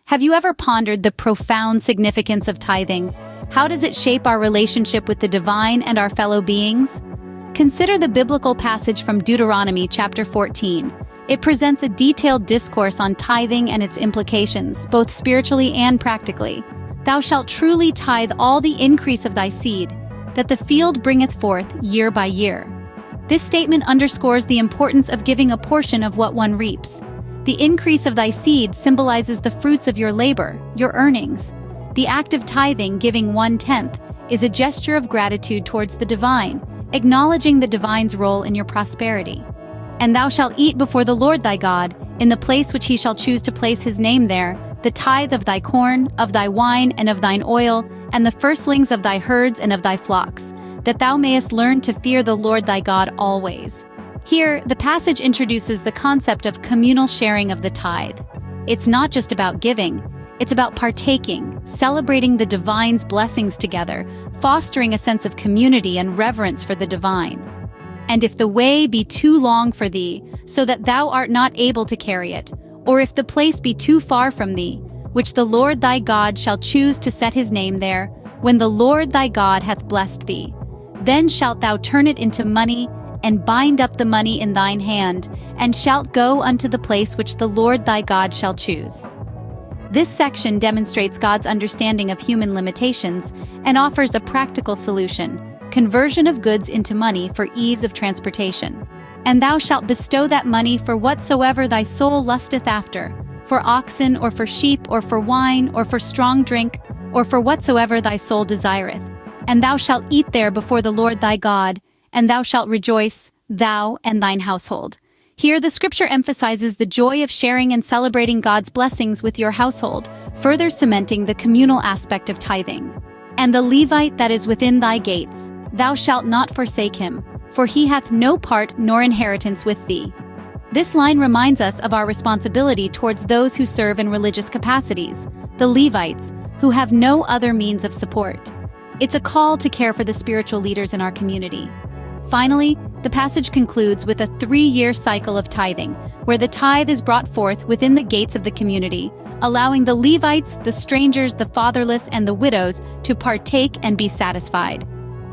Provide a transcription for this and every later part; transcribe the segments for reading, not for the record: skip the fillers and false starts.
Have you ever pondered the profound significance of tithing? How does it shape our relationship with the divine and our fellow beings? Consider the biblical passage from Deuteronomy chapter 14. It presents a detailed discourse on tithing and its implications, both spiritually and practically. Thou shalt truly tithe all the increase of thy seed, that the field bringeth forth year by year. This statement underscores the importance of giving a portion of what one reaps. The increase of thy seed symbolizes the fruits of your labor, your earnings. The act of tithing, giving 1/10, is a gesture of gratitude towards the divine, acknowledging the divine's role in your prosperity. And thou shalt eat before the Lord thy God, in the place which he shall choose to place his name there, the tithe of thy corn, of thy wine, and of thine oil, and the firstlings of thy herds and of thy flocks, that thou mayest learn to fear the Lord thy God always. Here, the passage introduces the concept of communal sharing of the tithe. It's not just about giving, it's about partaking, celebrating the divine's blessings together, fostering a sense of community and reverence for the divine. And if the way be too long for thee, so that thou art not able to carry it, or if the place be too far from thee, which the Lord thy God shall choose to set his name there, when the Lord thy God hath blessed thee, then shalt thou turn it into money, and bind up the money in thine hand, and shalt go unto the place which the Lord thy God shall choose. This section demonstrates God's understanding of human limitations and offers a practical solution: conversion of goods into money for ease of transportation. And thou shalt bestow that money for whatsoever thy soul lusteth after, for oxen, or for sheep, or for wine, or for strong drink, or for whatsoever thy soul desireth. And thou shalt eat there before the Lord thy God, and thou shalt rejoice, thou and thine household. Here the scripture emphasizes the joy of sharing and celebrating God's blessings with your household, further cementing the communal aspect of tithing. And the Levite that is within thy gates, thou shalt not forsake him, for he hath no part nor inheritance with thee. This line reminds us of our responsibility towards those who serve in religious capacities, the Levites, who have no other means of support. It's a call to care for the spiritual leaders in our community. Finally, the passage concludes with a 3-year cycle of tithing, where the tithe is brought forth within the gates of the community, allowing the Levites, the strangers, the fatherless, and the widows to partake and be satisfied.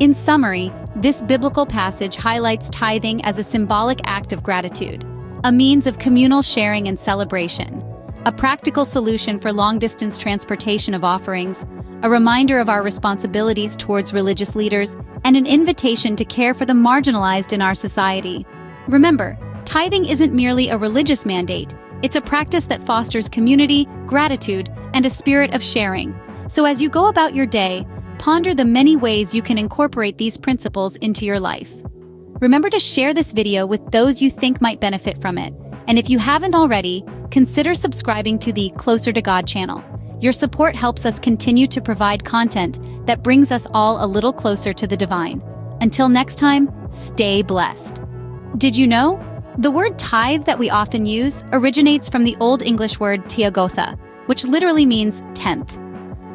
In summary, this biblical passage highlights tithing as a symbolic act of gratitude, a means of communal sharing and celebration, a practical solution for long-distance transportation of offerings, a reminder of our responsibilities towards religious leaders, and an invitation to care for the marginalized in our society. Remember, tithing isn't merely a religious mandate, it's a practice that fosters community, gratitude, and a spirit of sharing. So as you go about your day, ponder the many ways you can incorporate these principles into your life. Remember to share this video with those you think might benefit from it. And if you haven't already, consider subscribing to the Closer to God channel. Your support helps us continue to provide content that brings us all a little closer to the divine. Until next time, stay blessed. Did you know? The word tithe that we often use originates from the Old English word tiagotha, which literally means tenth.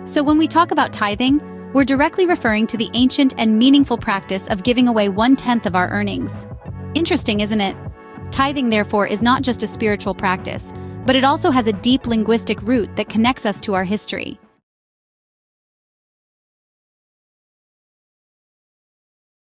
So when we talk about tithing, we're directly referring to the ancient and meaningful practice of giving away 1/10 of our earnings. Interesting, isn't it? Tithing, therefore, is not just a spiritual practice, but it also has a deep linguistic root that connects us to our history.